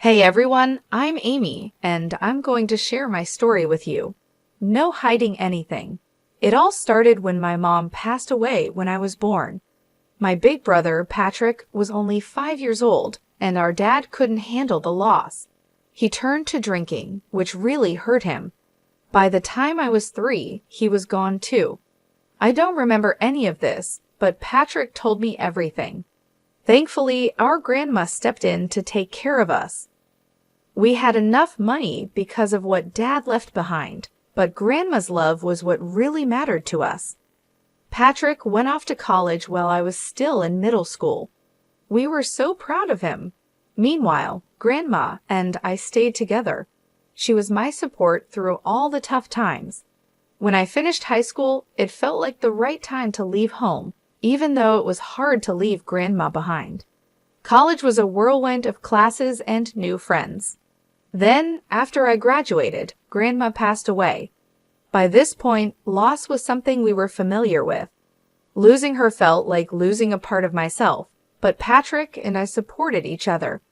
Hey everyone, I'm Amy, and I'm going to share my story with you. No hiding anything. It all started when my mom passed away when I was born. My big brother, Patrick, was only 5 years old, and our dad couldn't handle the loss. He turned to drinking, which really hurt him. By the time I was 3, he was gone too. I don't remember any of this, but Patrick told me everything. Thankfully, our grandma stepped in to take care of us. We had enough money because of what Dad left behind, but Grandma's love was what really mattered to us. Patrick went off to college while I was still in middle school. We were so proud of him. Meanwhile, Grandma and I stayed together. She was my support through all the tough times. When I finished high school, it felt like the right time to leave home, even though it was hard to leave Grandma behind. College was a whirlwind of classes and new friends. Then, after I graduated, Grandma passed away. By this point, loss was something we were familiar with. Losing her felt like losing a part of myself, but Patrick and I supported each other.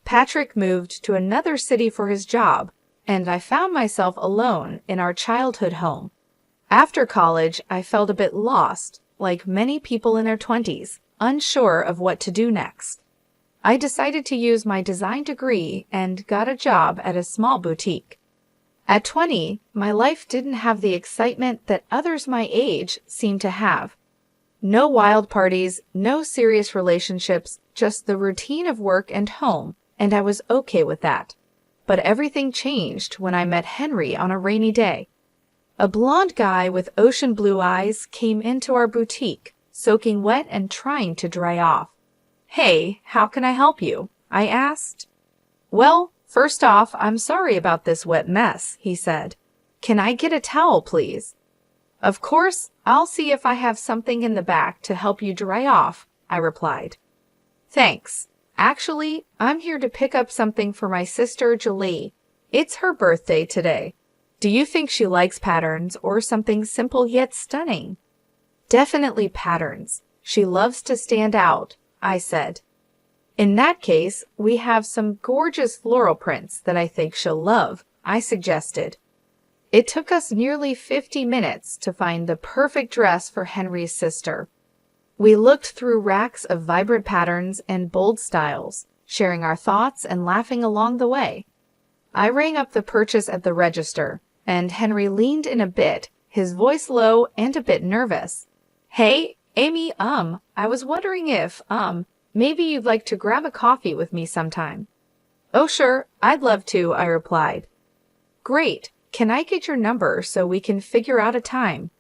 Patrick moved to another city for his job, and I found myself alone in our childhood home. After college, I felt a bit lost, like many people in their 20s, unsure of what to do next. I decided to use my design degree and got a job at a small boutique. At 20, my life didn't have the excitement that others my age seemed to have. No wild parties, no serious relationships, just the routine of work and home, and I was okay with that. But everything changed when I met Henry on a rainy day. A blonde guy with ocean blue eyes came into our boutique, soaking wet and trying to dry off. "Hey, how can I help you?" I asked. "Well, first off, I'm sorry about this wet mess," he said. "Can I get a towel, please?" "Of course, I'll see if I have something in the back to help you dry off," I replied. "Thanks. Actually, I'm here to pick up something for my sister Julie. It's her birthday today. Do you think she likes patterns or something simple yet stunning?" "Definitely patterns. She loves to stand out," I said. "In that case, we have some gorgeous floral prints that I think she'll love," I suggested. It took us nearly 50 minutes to find the perfect dress for Henry's sister. We looked through racks of vibrant patterns and bold styles, sharing our thoughts and laughing along the way. I rang up the purchase at the register, and Henry leaned in a bit, his voice low and a bit nervous. "Hey, Amy, I was wondering if, maybe you'd like to grab a coffee with me sometime." "Oh, sure, I'd love to," I replied. "Great. Can I get your number so we can figure out a time?"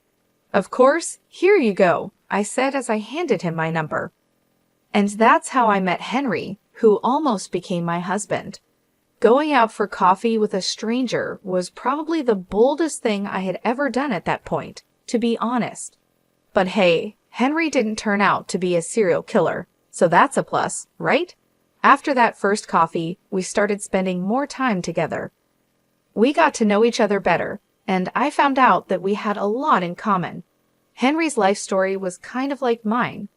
"Of course. Here you go," I said as I handed him my number. And that's how I met Henry, who almost became my husband. Going out for coffee with a stranger was probably the boldest thing I had ever done at that point, to be honest. But hey, Henry didn't turn out to be a serial killer, so that's a plus, right? After that first coffee, we started spending more time together. We got to know each other better, and I found out that we had a lot in common. Henry's life story was kind of like mine.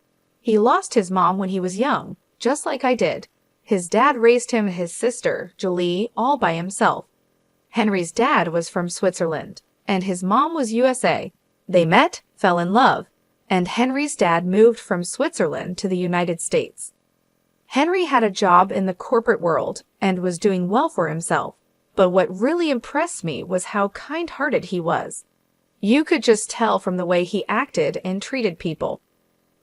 He lost his mom when he was young, just like I did. His dad raised him and his sister, Julie, all by himself. Henry's dad was from Switzerland, and his mom was USA. They met, fell in love, and Henry's dad moved from Switzerland to the United States. Henry had a job in the corporate world and was doing well for himself, but what really impressed me was how kind-hearted he was. You could just tell from the way he acted and treated people.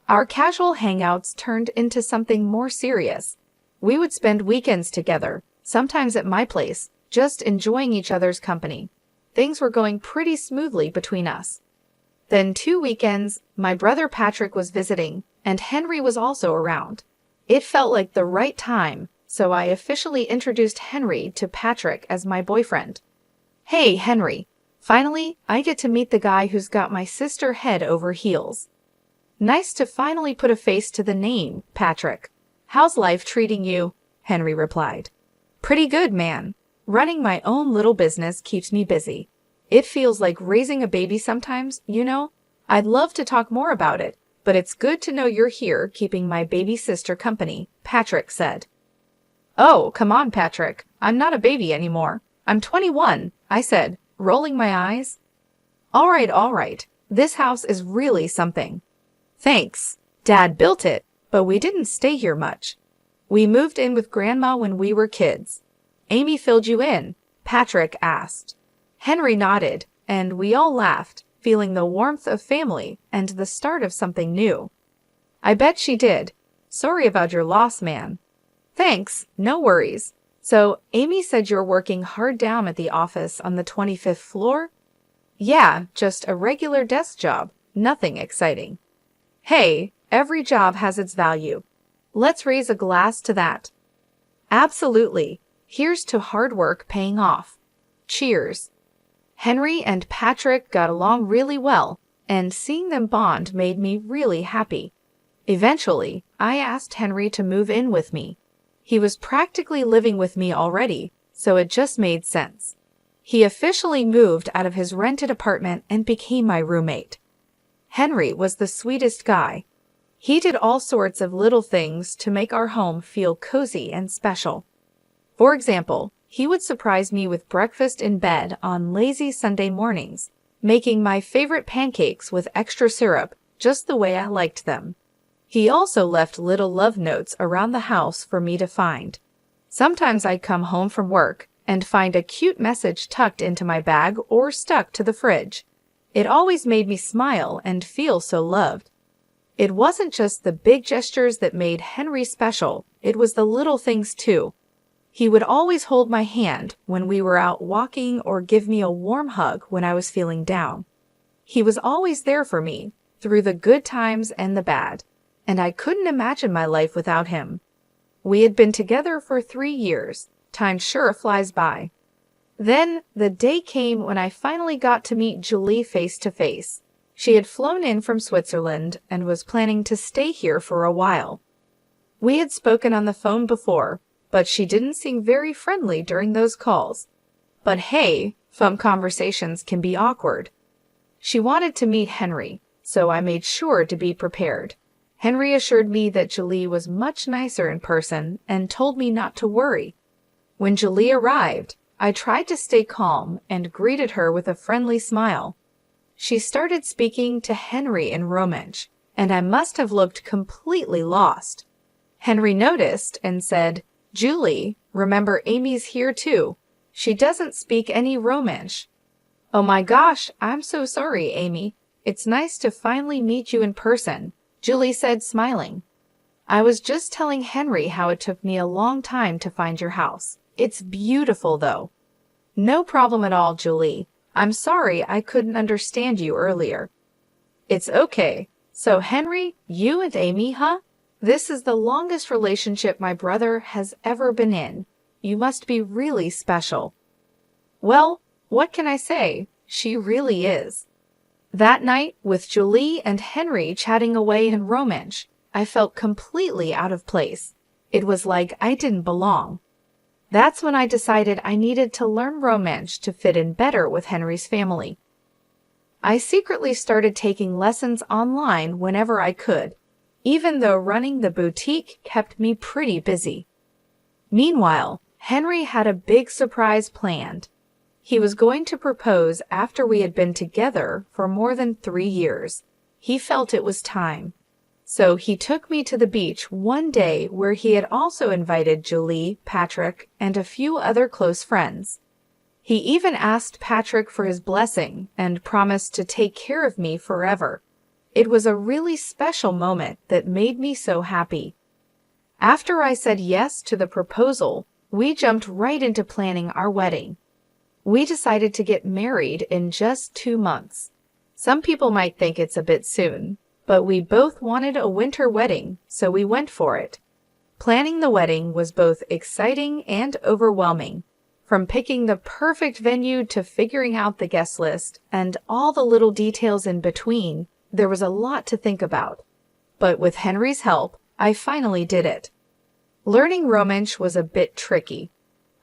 Our casual hangouts turned into something more serious. We would spend weekends together, sometimes at my place, just enjoying each other's company. Things were going pretty smoothly between us. Then 2 weekends, my brother Patrick was visiting, and Henry was also around. It felt like the right time, so I officially introduced Henry to Patrick as my boyfriend. "Hey, Henry. Finally, I get to meet the guy who's got my sister head over heels." "Nice to finally put a face to the name, Patrick. How's life treating you?" Henry replied. "Pretty good, man. Running my own little business keeps me busy. It feels like raising a baby sometimes, you know? I'd love to talk more about it, but it's good to know you're here keeping my baby sister company," Patrick said. Oh, come on, Patrick. I'm not a baby anymore. I'm 21, I said, rolling my eyes. All right. This house is really something. Thanks. Dad built it, but we didn't stay here much. We moved in with Grandma when we were kids. Amy filled you in, Patrick asked. Henry nodded, and we all laughed, feeling the warmth of family and the start of something new. I bet she did. Sorry about your loss, man. Thanks, no worries. So, Amy said you're working hard down at the office on the 25th floor? Yeah, just a regular desk job, nothing exciting. Hey, every job has its value. Let's raise a glass to that. Absolutely. Here's to hard work paying off. Cheers. Henry and Patrick got along really well, and seeing them bond made me really happy. Eventually, I asked Henry to move in with me. He was practically living with me already, so it just made sense. He officially moved out of his rented apartment and became my roommate. Henry was the sweetest guy. He did all sorts of little things to make our home feel cozy and special. For example, he would surprise me with breakfast in bed on lazy Sunday mornings, making my favorite pancakes with extra syrup, just the way I liked them. He also left little love notes around the house for me to find. Sometimes I'd come home from work and find a cute message tucked into my bag or stuck to the fridge. It always made me smile and feel so loved. It wasn't just the big gestures that made Henry special, it was the little things too. He would always hold my hand when we were out walking or give me a warm hug when I was feeling down. He was always there for me, through the good times and the bad, and I couldn't imagine my life without him. We had been together for 3 years. Time sure flies by. Then the day came when I finally got to meet Julie face to face. She had flown in from Switzerland and was planning to stay here for a while. We had spoken on the phone before, but she didn't seem very friendly during those calls. But hey, phone conversations can be awkward. She wanted to meet Henry, so I made sure to be prepared. Henry assured me that Julie was much nicer in person and told me not to worry. When Julie arrived, I tried to stay calm and greeted her with a friendly smile. She started speaking to Henry in Romansh, and I must have looked completely lost. Henry noticed and said, Julie, remember Amy's here too. She doesn't speak any Romansh. Oh my gosh, I'm so sorry, Amy. It's nice to finally meet you in person, Julie said, smiling. I was just telling Henry how it took me a long time to find your house. It's beautiful, though. No problem at all, Julie. I'm sorry I couldn't understand you earlier. It's okay. So, Henry, you and Amy, huh? This is the longest relationship my brother has ever been in. You must be really special. Well, what can I say? She really is. That night, with Julie and Henry chatting away in Romansh, I felt completely out of place. It was like I didn't belong. That's when I decided I needed to learn Romansh to fit in better with Henry's family. I secretly started taking lessons online whenever I could, even though running the boutique kept me pretty busy. Meanwhile, Henry had a big surprise planned. He was going to propose after we had been together for more than 3 years. He felt it was time. So he took me to the beach one day where he had also invited Julie, Patrick, and a few other close friends. He even asked Patrick for his blessing and promised to take care of me forever. It was a really special moment that made me so happy. After I said yes to the proposal, we jumped right into planning our wedding. We decided to get married in just 2 months. Some people might think it's a bit soon, but we both wanted a winter wedding, so we went for it. Planning the wedding was both exciting and overwhelming. From picking the perfect venue to figuring out the guest list and all the little details in between, there was a lot to think about. But with Henry's help, I finally did it. Learning Romansh was a bit tricky.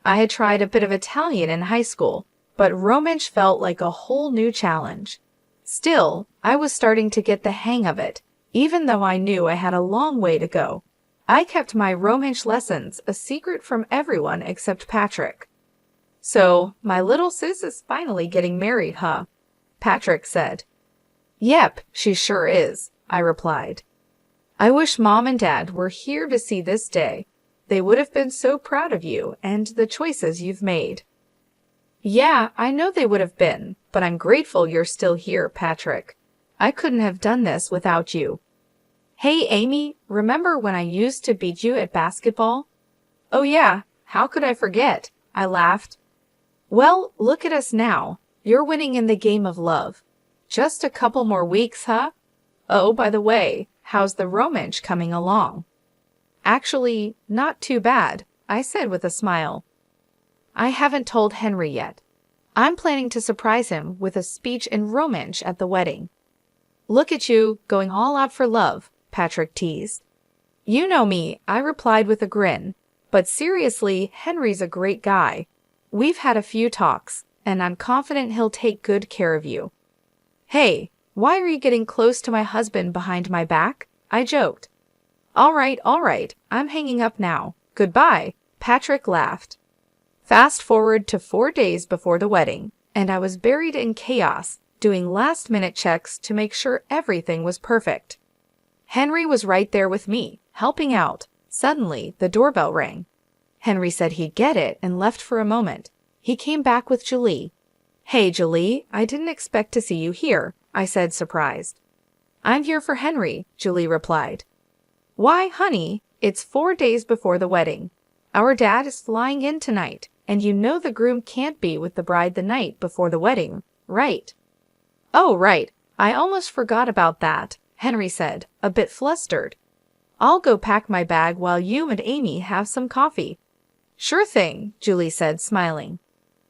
I had tried a bit of Italian in high school, but Romansh felt like a whole new challenge. Still, I was starting to get the hang of it, even though I knew I had a long way to go. I kept my romance lessons a secret from everyone except Patrick. So, my little sis is finally getting married, huh? Patrick said. Yep, she sure is, I replied. I wish Mom and Dad were here to see this day. They would have been so proud of you and the choices you've made. Yeah, I know they would have been, but I'm grateful you're still here, Patrick. I couldn't have done this without you. Hey, Amy, remember when I used to beat you at basketball? Oh yeah, how could I forget? I laughed. Well, look at us now. You're winning in the game of love. Just a couple more weeks, huh? Oh, by the way, how's the romance coming along? Actually, not too bad, I said with a smile. I haven't told Henry yet. I'm planning to surprise him with a speech and romance at the wedding. Look at you, going all out for love, Patrick teased. You know me, I replied with a grin. But seriously, Henry's a great guy. We've had a few talks, and I'm confident he'll take good care of you. Hey, why are you getting close to my husband behind my back? I joked. All right, I'm hanging up now. Goodbye, Patrick laughed. Fast forward to 4 days before the wedding, and I was buried in chaos, doing last-minute checks to make sure everything was perfect. Henry was right there with me, helping out. Suddenly, the doorbell rang. Henry said he'd get it and left for a moment. He came back with Julie. Hey, Julie, I didn't expect to see you here, I said, surprised. I'm here for Henry, Julie replied. Why, honey, it's 4 days before the wedding. Our dad is flying in tonight, and you know the groom can't be with the bride the night before the wedding, right? Oh, right. I almost forgot about that, Henry said, a bit flustered. I'll go pack my bag while you and Amy have some coffee. Sure thing, Julie said, smiling.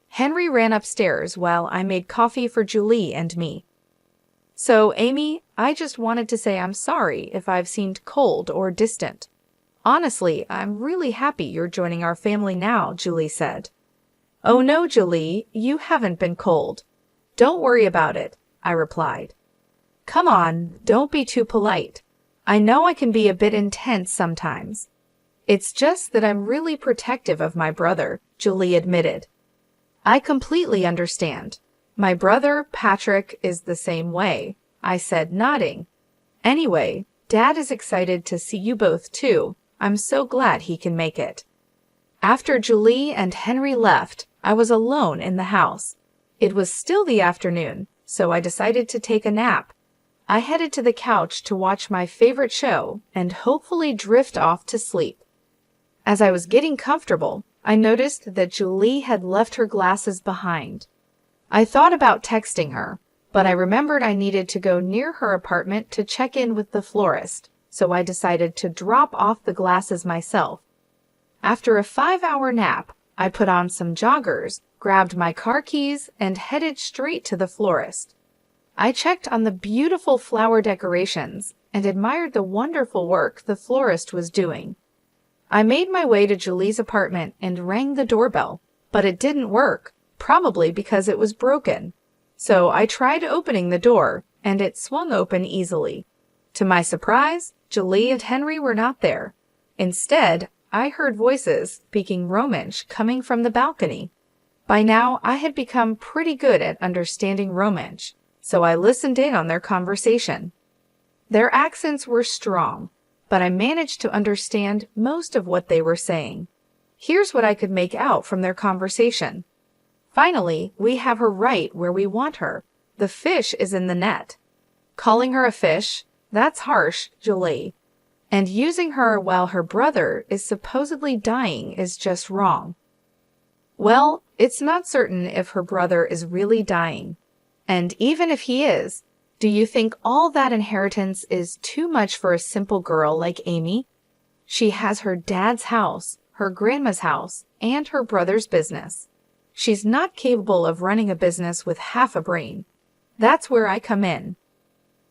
Henry ran upstairs while I made coffee for Julie and me. So, Amy, I just wanted to say I'm sorry if I've seemed cold or distant. Honestly, I'm really happy you're joining our family now, Julie said. Oh no, Julie, you haven't been cold. Don't worry about it, I replied. Come on, don't be too polite. I know I can be a bit intense sometimes. It's just that I'm really protective of my brother, Julie admitted. I completely understand. My brother, Patrick, is the same way, I said, nodding. Anyway, Dad is excited to see you both too. I'm so glad he can make it. After Julie and Henry left, I was alone in the house. It was still the afternoon, so I decided to take a nap. I headed to the couch to watch my favorite show and hopefully drift off to sleep. As I was getting comfortable, I noticed that Julie had left her glasses behind. I thought about texting her, but I remembered I needed to go near her apartment to check in with the florist, so I decided to drop off the glasses myself. After a 5-hour nap, I put on some joggers, grabbed my car keys, and headed straight to the florist. I checked on the beautiful flower decorations and admired the wonderful work the florist was doing. I made my way to Julie's apartment and rang the doorbell, but it didn't work, probably because it was broken. So I tried opening the door, and it swung open easily. To my surprise, Julie and Henry were not there. Instead, I heard voices speaking Romansh coming from the balcony. By now, I had become pretty good at understanding Romansh, so I listened in on their conversation. Their accents were strong, but I managed to understand most of what they were saying. Here's what I could make out from their conversation. Finally, we have her right where we want her. The fish is in the net. Calling her a fish? That's harsh, Julie. And using her while her brother is supposedly dying is just wrong. Well, it's not certain if her brother is really dying. And even if he is, do you think all that inheritance is too much for a simple girl like Amy? She has her dad's house, her grandma's house, and her brother's business. She's not capable of running a business with half a brain. That's where I come in.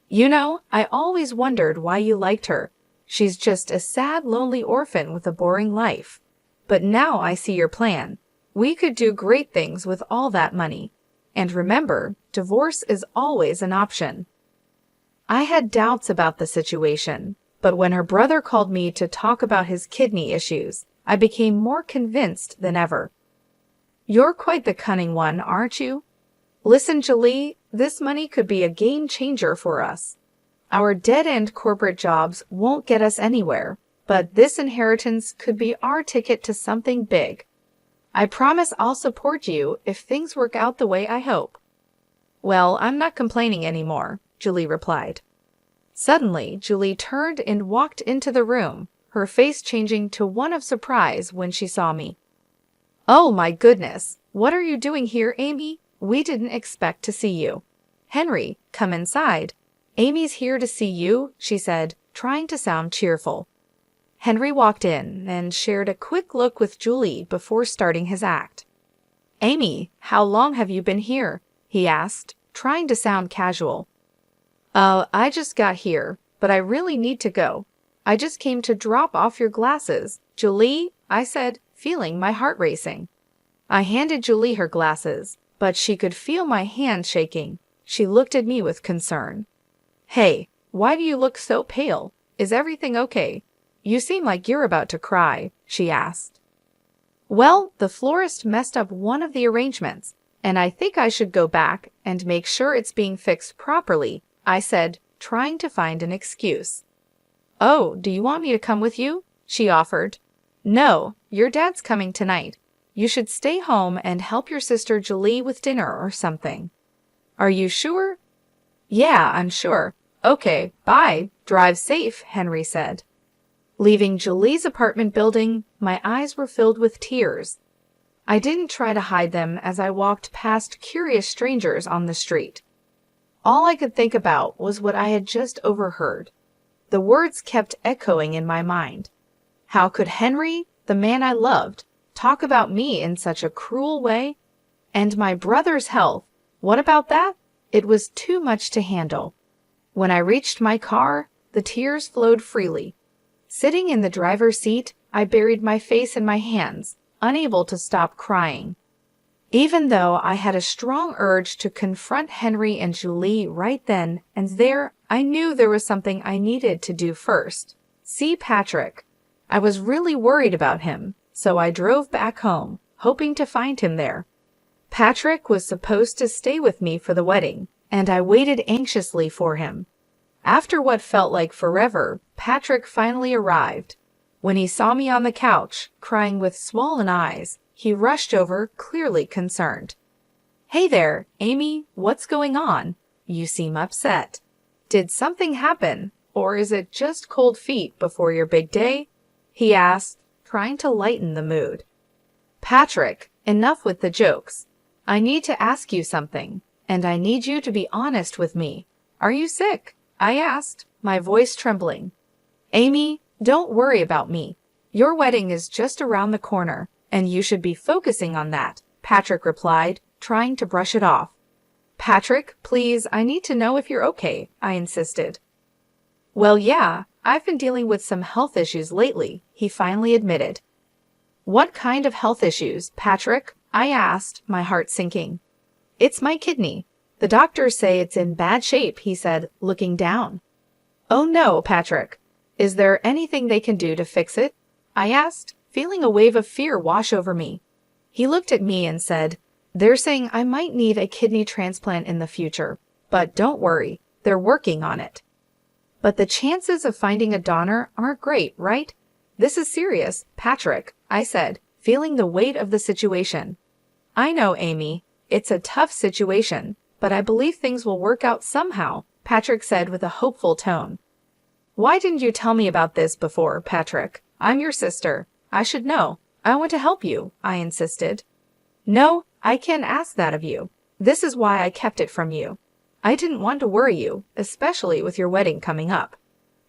You know, I always wondered why you liked her. She's just a sad, lonely orphan with a boring life. But now I see your plan. We could do great things with all that money. And remember, divorce is always an option. I had doubts about the situation, But when her brother called me to talk about his kidney issues, I became more convinced than ever. You're quite the cunning one, aren't you? Listen, Julie, this money could be a game changer for us. Our dead-end corporate jobs won't get us anywhere, but this inheritance could be our ticket to something big. I promise I'll support you if things work out the way I hope. Well, I'm not complaining anymore, Julie replied. Suddenly, Julie turned and walked into the room, her face changing to one of surprise when she saw me. Oh my goodness, what are you doing here, Amy? We didn't expect to see you. Henry, come inside. Amy's here to see you, she said, trying to sound cheerful. Henry walked in and shared a quick look with Julie before starting his act. Amy, how long have you been here? He asked, trying to sound casual. I just got here, but I really need to go. I just came to drop off your glasses, Julie, I said, feeling my heart racing. I handed Julie her glasses, but she could feel my hand shaking. She looked at me with concern. Hey, why do you look so pale? Is everything okay? You seem like you're about to cry, she asked. Well, the florist messed up one of the arrangements, and I think I should go back and make sure it's being fixed properly, I said, trying to find an excuse. Oh, do you want me to come with you? She offered. No, your dad's coming tonight. You should stay home and help your sister Julie with dinner or something. Are you sure? Yeah, I'm sure. Okay, bye. Drive safe, Henry said. Leaving Julie's apartment building, my eyes were filled with tears. I didn't try to hide them as I walked past curious strangers on the street. All I could think about was what I had just overheard. The words kept echoing in my mind. How could Henry, the man I loved, talk about me in such a cruel way? And my brother's health, what about that? It was too much to handle. When I reached my car, the tears flowed freely. Sitting in the driver's seat, I buried my face in my hands, unable to stop crying. Even though I had a strong urge to confront Henry and Julie right then and there, I knew there was something I needed to do first. See Patrick. I was really worried about him, so I drove back home, hoping to find him there. Patrick was supposed to stay with me for the wedding, and I waited anxiously for him. After what felt like forever, Patrick finally arrived. When he saw me on the couch, crying with swollen eyes, he rushed over, clearly concerned. Hey there, Amy, what's going on? You seem upset. Did something happen, or is it just cold feet before your big day? He asked, trying to lighten the mood. Patrick, enough with the jokes. I need to ask you something, and I need you to be honest with me. Are you sick? I asked, my voice trembling. Amy, don't worry about me. Your wedding is just around the corner, and you should be focusing on that, Patrick replied, trying to brush it off. Patrick, please, I need to know if you're okay, I insisted. Well, yeah, I've been dealing with some health issues lately, he finally admitted. What kind of health issues, Patrick? I asked, my heart sinking. It's my kidney. The doctors say it's in bad shape, he said, looking down. Oh no, Patrick. Is there anything they can do to fix it? I asked, feeling a wave of fear wash over me. He looked at me and said, They're saying I might need a kidney transplant in the future, but don't worry, they're working on it. But the chances of finding a donor aren't great, right? This is serious, Patrick, I said, feeling the weight of the situation. I know, Amy. It's a tough situation, but I believe things will work out somehow, Patrick said with a hopeful tone. Why didn't you tell me about this before, Patrick? I'm your sister. I should know. I want to help you, I insisted. No, I can't ask that of you. This is why I kept it from you. I didn't want to worry you, especially with your wedding coming up.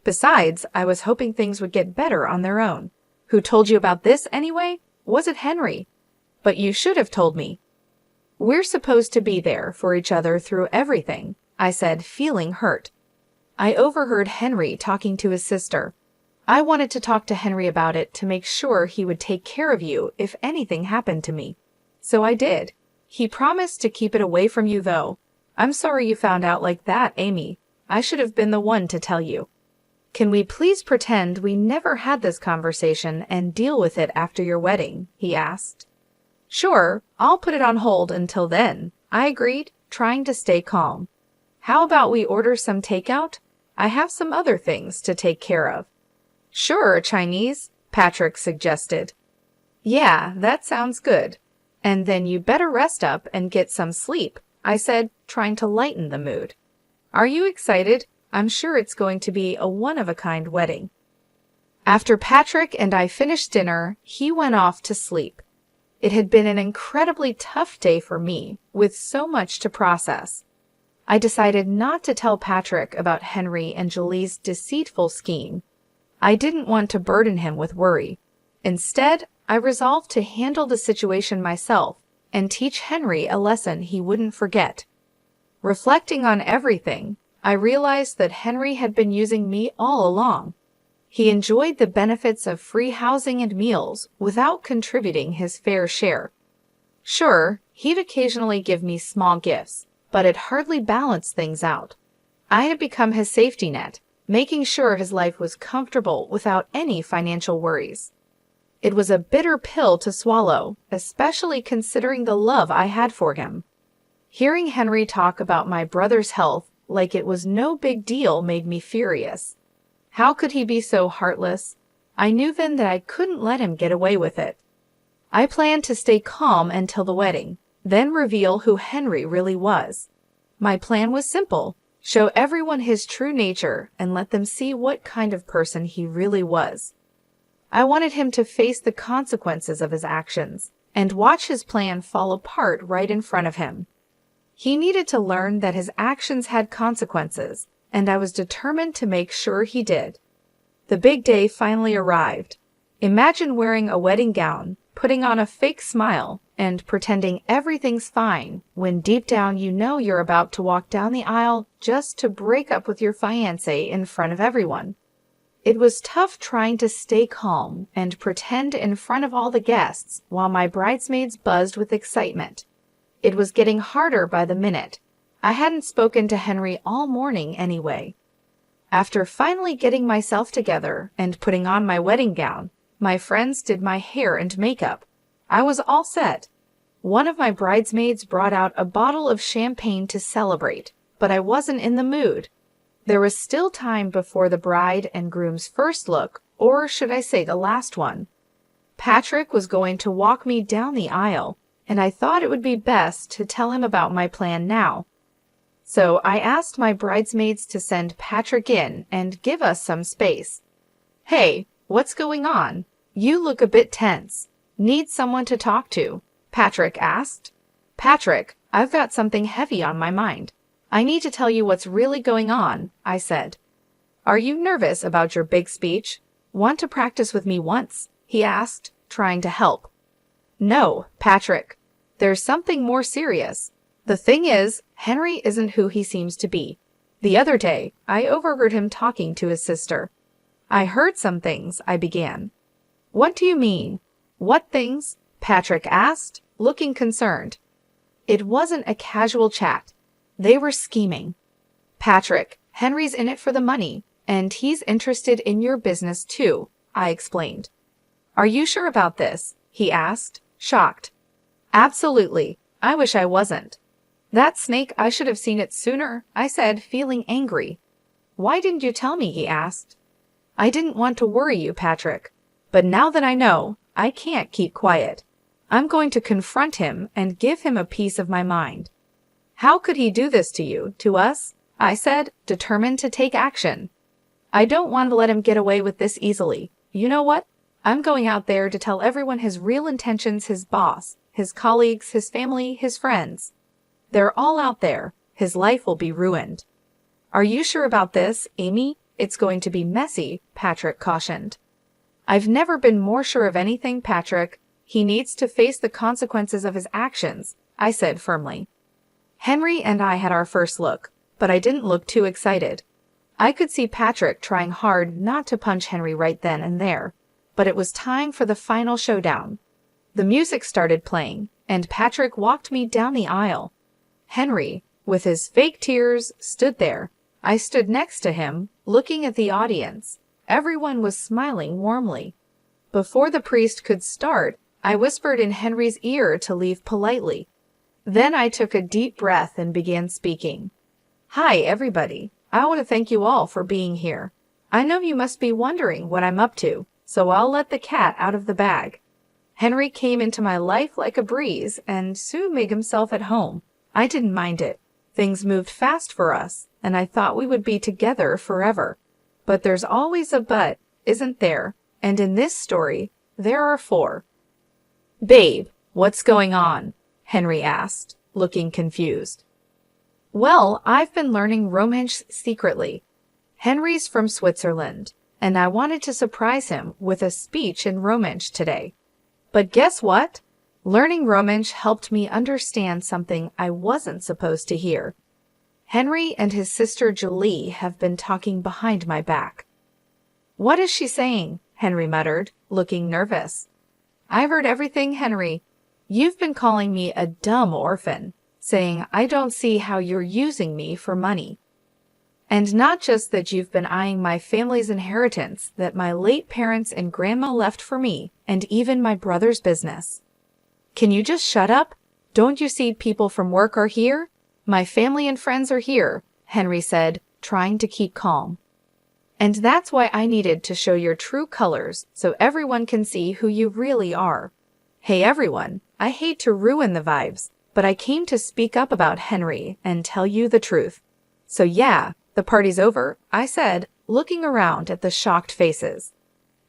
Besides, I was hoping things would get better on their own. Who told you about this anyway? Was it Henry? But you should have told me. We're supposed to be there for each other through everything, I said, feeling hurt. I overheard Henry talking to his sister. I wanted to talk to Henry about it to make sure he would take care of you if anything happened to me. So I did. He promised to keep it away from you, though. I'm sorry you found out like that, Amy. I should have been the one to tell you. Can we please pretend we never had this conversation and deal with it after your wedding? He asked. Sure, I'll put it on hold until then, I agreed, trying to stay calm. How about we order some takeout? I have some other things to take care of. Sure, Chinese, Patrick suggested. Yeah, that sounds good. And then you better rest up and get some sleep, I said, trying to lighten the mood. Are you excited? I'm sure it's going to be a one-of-a-kind wedding. After Patrick and I finished dinner, he went off to sleep. It had been an incredibly tough day for me, with so much to process. I decided not to tell Patrick about Henry and Julie's deceitful scheme. I didn't want to burden him with worry. Instead, I resolved to handle the situation myself and teach Henry a lesson he wouldn't forget. Reflecting on everything, I realized that Henry had been using me all along. He enjoyed the benefits of free housing and meals without contributing his fair share. Sure, he'd occasionally give me small gifts, but it hardly balanced things out. I had become his safety net, making sure his life was comfortable without any financial worries. It was a bitter pill to swallow, especially considering the love I had for him. Hearing Henry talk about my brother's health like it was no big deal made me furious. How could he be so heartless? I knew then that I couldn't let him get away with it. I planned to stay calm until the wedding, then reveal who Henry really was. My plan was simple: show everyone his true nature and let them see what kind of person he really was. I wanted him to face the consequences of his actions and watch his plan fall apart right in front of him. He needed to learn that his actions had consequences, and I was determined to make sure he did. The big day finally arrived. Imagine wearing a wedding gown, putting on a fake smile, and pretending everything's fine when deep down you know you're about to walk down the aisle just to break up with your fiancé in front of everyone. It was tough trying to stay calm and pretend in front of all the guests while my bridesmaids buzzed with excitement. It was getting harder by the minute. I hadn't spoken to Henry all morning anyway. After finally getting myself together and putting on my wedding gown, my friends did my hair and makeup. I was all set. One of my bridesmaids brought out a bottle of champagne to celebrate, but I wasn't in the mood. There was still time before the bride and groom's first look, or should I say the last one. Patrick was going to walk me down the aisle, and I thought it would be best to tell him about my plan now. So I asked my bridesmaids to send Patrick in and give us some space. Hey, what's going on? You look a bit tense. Need someone to talk to? Patrick asked. Patrick, I've got something heavy on my mind. I need to tell you what's really going on, I said. Are you nervous about your big speech? Want to practice with me once? He asked, trying to help. No, Patrick. There's something more serious. The thing is, Henry isn't who he seems to be. The other day, I overheard him talking to his sister. I heard some things, I began. What do you mean? What things? Patrick asked, looking concerned. It wasn't a casual chat. They were scheming. Patrick, Henry's in it for the money, and he's interested in your business too, I explained. Are you sure about this? He asked, shocked. Absolutely. I wish I wasn't. That snake, I should have seen it sooner, I said, feeling angry. Why didn't you tell me? He asked. I didn't want to worry you, Patrick. But now that I know, I can't keep quiet. I'm going to confront him and give him a piece of my mind. How could he do this to you, to us? I said, determined to take action. I don't want to let him get away with this easily. You know what? I'm going out there to tell everyone his real intentions, his boss, his colleagues, his family, his friends. They're all out there. His life will be ruined. Are you sure about this, Amy? It's going to be messy, Patrick cautioned. I've never been more sure of anything, Patrick. He needs to face the consequences of his actions, I said firmly. Henry and I had our first look, but I didn't look too excited. I could see Patrick trying hard not to punch Henry right then and there, but it was time for the final showdown. The music started playing, and Patrick walked me down the aisle. Henry, with his fake tears, stood there, I stood next to him, looking at the audience. Everyone was smiling warmly. Before the priest could start, I whispered in Henry's ear to leave politely. Then I took a deep breath and began speaking. Hi, everybody. I want to thank you all for being here. I know you must be wondering what I'm up to, so I'll let the cat out of the bag. Henry came into my life like a breeze and soon made himself at home. I didn't mind it. Things moved fast for us, and I thought we would be together forever. But there's always a but, isn't there? And in this story, there are 4. Babe, what's going on? Henry asked, looking confused. Well, I've been learning Romance secretly. Henry's from Switzerland, and I wanted to surprise him with a speech in Romance today. But guess what? Learning Romance helped me understand something I wasn't supposed to hear. Henry and his sister Julie have been talking behind my back. What is she saying? Henry muttered, looking nervous. I've heard everything, Henry. You've been calling me a dumb orphan, saying I don't see how you're using me for money. And not just that, you've been eyeing my family's inheritance that my late parents and grandma left for me, and even my brother's business. Can you just shut up? Don't you see people from work are here? My family and friends are here, Henry said, trying to keep calm. And that's why I needed to show your true colors so everyone can see who you really are. Hey everyone, I hate to ruin the vibes, but I came to speak up about Henry and tell you the truth. So yeah, the party's over, I said, looking around at the shocked faces.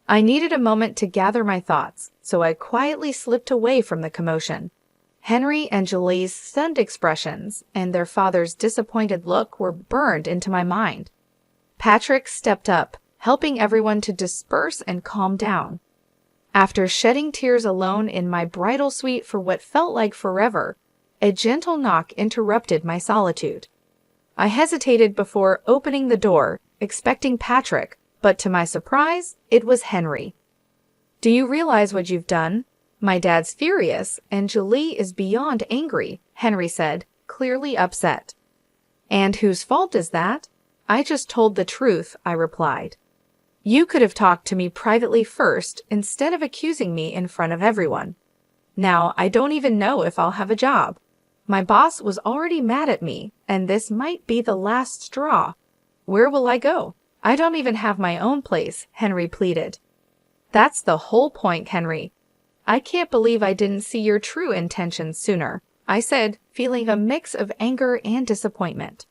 I needed a moment to gather my thoughts, so I quietly slipped away from the commotion. Henry and Julie's stunned expressions and their father's disappointed look were burned into my mind. Patrick stepped up, helping everyone to disperse and calm down. After shedding tears alone in my bridal suite for what felt like forever, a gentle knock interrupted my solitude. I hesitated before opening the door, expecting Patrick, but to my surprise, it was Henry. Do you realize what you've done? My dad's furious, and Julie is beyond angry, Henry said, clearly upset. And whose fault is that? I just told the truth, I replied. You could have talked to me privately first instead of accusing me in front of everyone. Now, I don't even know if I'll have a job. My boss was already mad at me, and this might be the last straw. Where will I go? I don't even have my own place, Henry pleaded. That's the whole point, Henry. I can't believe I didn't see your true intentions sooner, I said, feeling a mix of anger and disappointment.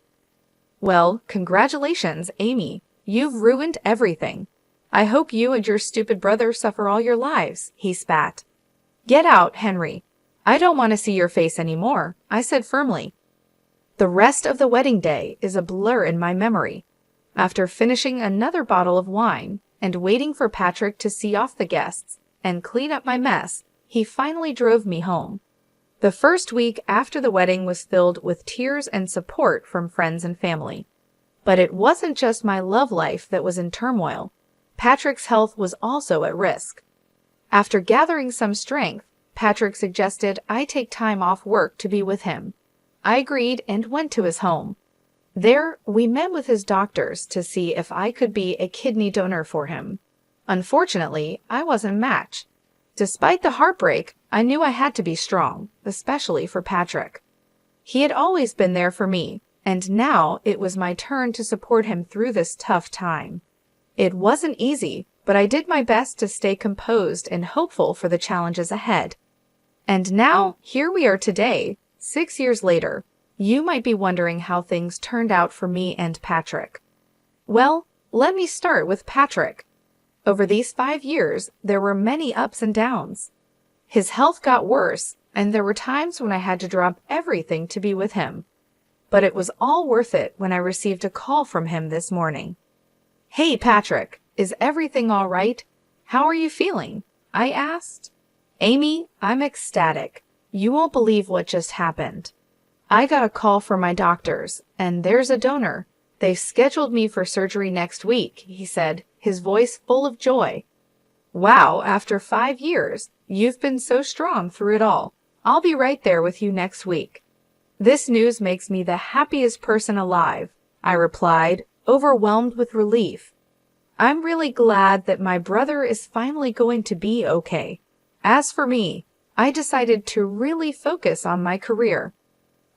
Well, congratulations, Amy. You've ruined everything. I hope you and your stupid brother suffer all your lives, he spat. Get out, Henry. I don't want to see your face anymore, I said firmly. The rest of the wedding day is a blur in my memory. After finishing another bottle of wine and waiting for Patrick to see off the guests and clean up my mess, he finally drove me home. The first week after the wedding was filled with tears and support from friends and family. But it wasn't just my love life that was in turmoil. Patrick's health was also at risk. After gathering some strength, Patrick suggested I take time off work to be with him. I agreed and went to his home. There, we met with his doctors to see if I could be a kidney donor for him. Unfortunately, I wasn't a match. Despite the heartbreak, I knew I had to be strong, especially for Patrick. He had always been there for me, and now it was my turn to support him through this tough time. It wasn't easy, but I did my best to stay composed and hopeful for the challenges ahead. And now, here we are today, 6 years later. You might be wondering how things turned out for me and Patrick. Well, let me start with Patrick. Over these 5 years, there were many ups and downs. His health got worse, and there were times when I had to drop everything to be with him. But it was all worth it when I received a call from him this morning. Hey, Patrick, is everything all right? How are you feeling? I asked. Amy, I'm ecstatic. You won't believe what just happened. I got a call from my doctors, and there's a donor. They've scheduled me for surgery next week, he said, his voice full of joy. Wow, after 5 years, you've been so strong through it all. I'll be right there with you next week. This news makes me the happiest person alive. I replied, overwhelmed with relief. I'm really glad that my brother is finally going to be okay. As for me, I decided to really focus on my career.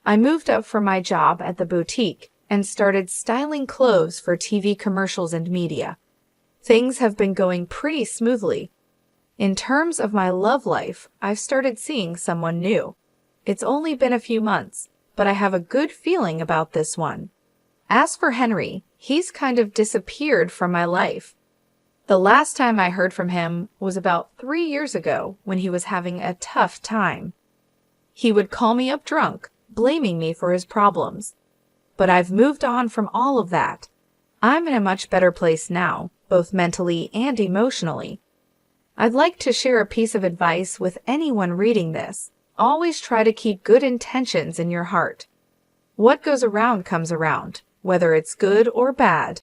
I moved up from my job at the boutique and started styling clothes for TV commercials and media. Things have been going pretty smoothly. In terms of my love life, I've started seeing someone new. It's only been a few months, but I have a good feeling about this one. As for Henry, he's kind of disappeared from my life. The last time I heard from him was about 3 years ago when he was having a tough time. He would call me up drunk, blaming me for his problems. But I've moved on from all of that. I'm in a much better place now, both mentally and emotionally. I'd like to share a piece of advice with anyone reading this. Always try to keep good intentions in your heart. What goes around comes around, whether it's good or bad.